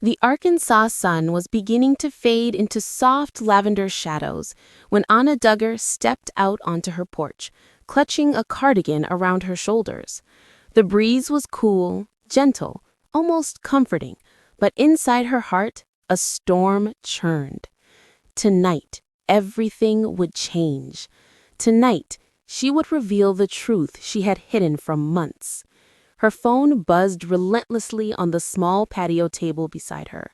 The Arkansas sun was beginning to fade into soft lavender shadows when Anna Duggar stepped out onto her porch, clutching a cardigan around her shoulders. The breeze was cool, gentle, almost comforting, but inside her heart, a storm churned. Tonight, everything would change. Tonight, she would reveal the truth she had hidden for months. Her phone buzzed relentlessly on the small patio table beside her.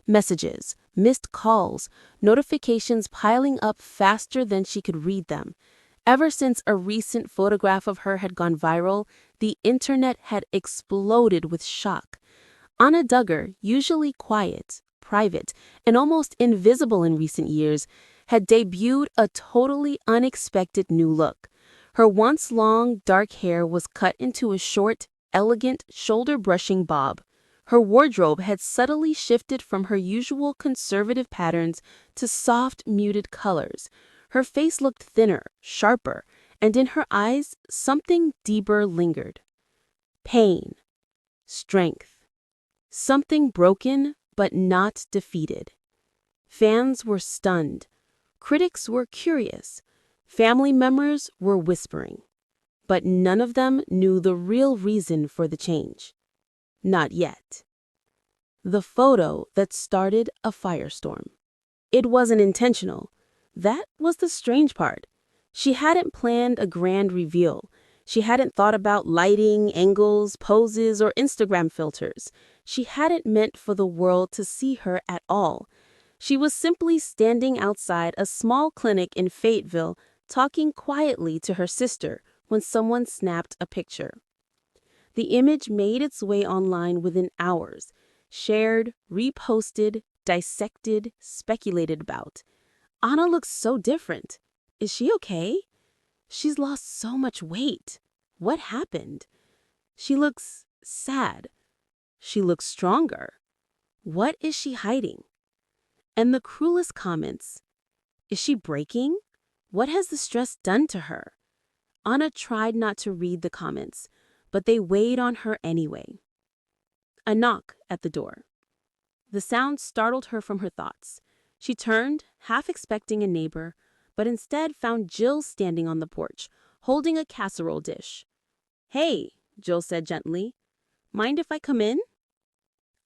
Messages, missed calls, notifications piling up faster than she could read them. Ever since a recent photograph of her had gone viral, the internet had exploded with shock. Anna Duggar, usually quiet, private, and almost invisible in recent years, had debuted a totally unexpected new look. Her once long, dark hair was cut into a short, elegant, shoulder-brushing bob. Her wardrobe had subtly shifted from her usual conservative patterns to soft, muted colors. Her face looked thinner, sharper, and in her eyes, something deeper lingered. Pain. Strength. Something broken, but not defeated. Fans were stunned. Critics were curious. Family members were whispering. But none of them knew the real reason for the change. Not yet. The photo that started a firestorm. It wasn't intentional. That was the strange part. She hadn't planned a grand reveal. She hadn't thought about lighting, angles, poses, or Instagram filters. She hadn't meant for the world to see her at all. She was simply standing outside a small clinic in Fayetteville, talking quietly to her sister when someone snapped a picture. The image made its way online within hours, shared, reposted, dissected, speculated about. Anna looks so different. Is she okay? She's lost so much weight. What happened? She looks sad. She looks stronger. What is she hiding? And the cruelest comments. Is she breaking? What has the stress done to her? Anna tried not to read the comments, but they weighed on her anyway. A knock at the door. The sound startled her from her thoughts. She turned, half expecting a neighbor, but instead found Jill standing on the porch, holding a casserole dish. "Hey," Jill said gently. "Mind if I come in?"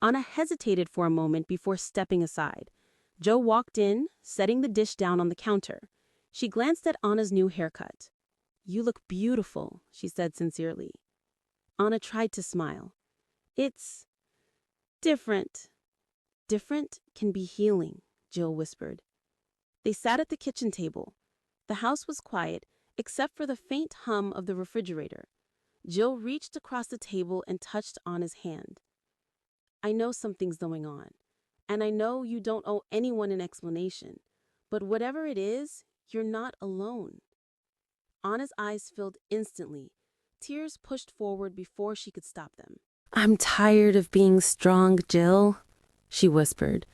Anna hesitated for a moment before stepping aside. Joe walked in, setting the dish down on the counter. She glanced at Anna's new haircut. "You look beautiful," she said sincerely. Anna tried to smile. "It's different." "Different can be healing," Jill whispered. They sat at the kitchen table. The house was quiet, except for the faint hum of the refrigerator. Jill reached across the table and touched Anna's hand. "I know something's going on, and I know you don't owe anyone an explanation, but whatever it is, you're not alone." Anna's eyes filled instantly. Tears pushed forward before she could stop them. "I'm tired of being strong, Jill," she whispered.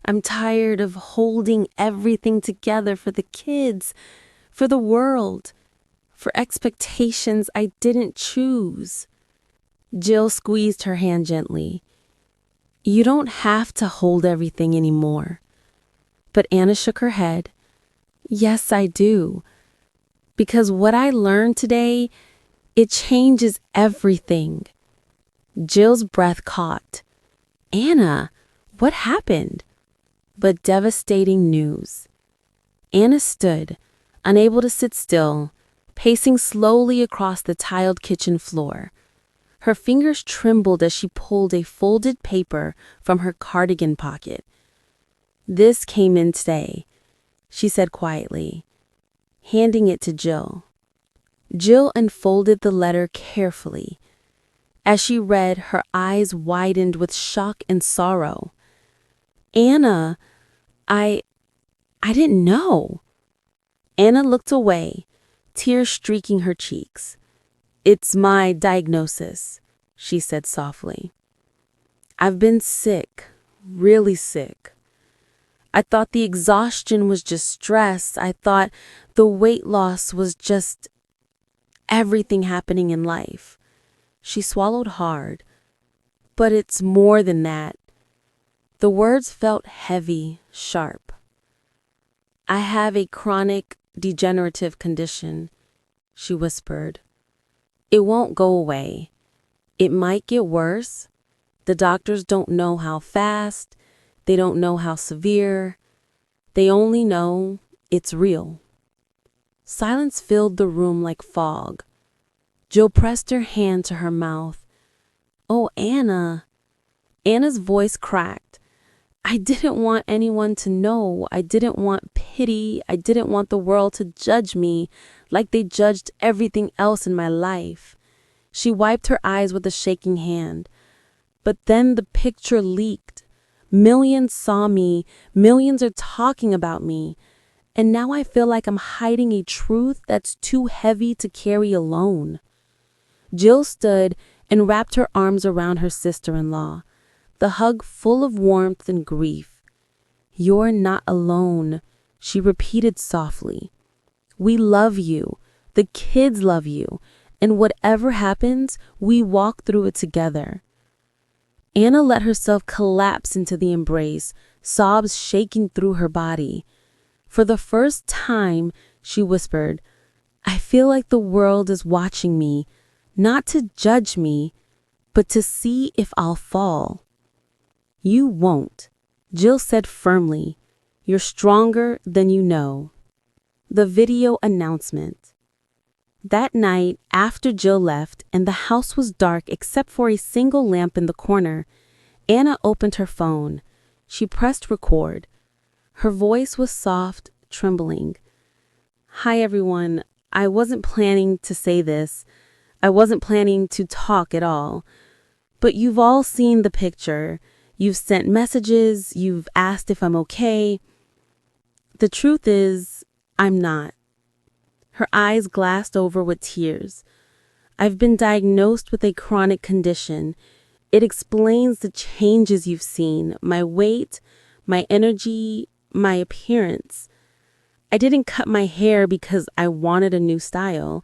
"I'm tired of holding everything together for the kids, for the world, for expectations I didn't choose." Jill squeezed her hand gently. "You don't have to hold everything anymore." But Anna shook her head. "Yes, I do. Because what I learned today, it changes everything." Jill's breath caught. "Anna, what happened?" But devastating news. Anna stood, unable to sit still, pacing slowly across the tiled kitchen floor. Her fingers trembled as she pulled a folded paper from her cardigan pocket. "This came in today," she said quietly, handing it to Jill. Jill unfolded the letter carefully. As she read, her eyes widened with shock and sorrow. "Anna, I didn't know." Anna looked away, tears streaking her cheeks. "It's my diagnosis," she said softly. "I've been sick, really sick. I thought the exhaustion was just stress. I thought the weight loss was just everything happening in life." She swallowed hard. "But it's more than that. The words felt heavy, sharp. I have a chronic degenerative condition, she whispered. It won't go away. It might get worse. The doctors don't know how fast. They don't know how severe. They only know it's real. Silence filled the room like fog. Jill pressed her hand to her mouth. Oh, Anna. Anna's voice cracked. I didn't want anyone to know. I didn't want pity. I didn't want the world to judge me like they judged everything else in my life. She wiped her eyes with a shaking hand. But then the picture leaked. Millions saw me. Millions are talking about me. And now I feel like I'm hiding a truth that's too heavy to carry alone. Jill stood and wrapped her arms around her sister-in-law, the hug full of warmth and grief. You're not alone, she repeated softly. We love you. The kids love you. And whatever happens, we walk through it together. Anna let herself collapse into the embrace, sobs shaking through her body. For the first time, she whispered, I feel like the world is watching me, not to judge me, but to see if I'll fall. You won't, Jill said firmly. You're stronger than you know. The video announcement. That night, after Jill left and the house was dark except for a single lamp in the corner, Anna opened her phone. She pressed record. Her voice was soft, trembling. Hi, everyone. I wasn't planning to say this. I wasn't planning to talk at all. But you've all seen the picture. You've sent messages. You've asked if I'm okay. The truth is, I'm not. Her eyes glassed over with tears. I've been diagnosed with a chronic condition. It explains the changes you've seen, my weight, my energy, my appearance. I didn't cut my hair because I wanted a new style.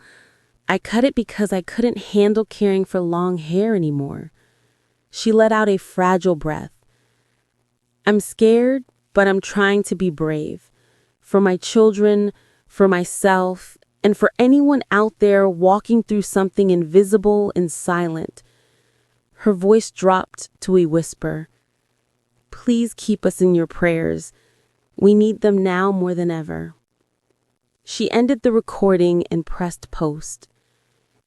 I cut it because I couldn't handle caring for long hair anymore. She let out a fragile breath. I'm scared, but I'm trying to be brave. For my children, for myself, and for anyone out there walking through something invisible and silent. Her voice dropped to a whisper. Please keep us in your prayers. We need them now more than ever. She ended the recording and pressed post.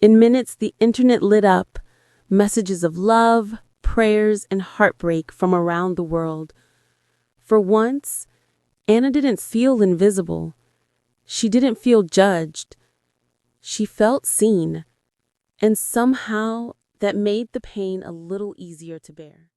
In minutes, the internet lit up, messages of love, prayers, and heartbreak from around the world. For once, Anna didn't feel invisible. She didn't feel judged. She felt seen, and somehow that made the pain a little easier to bear.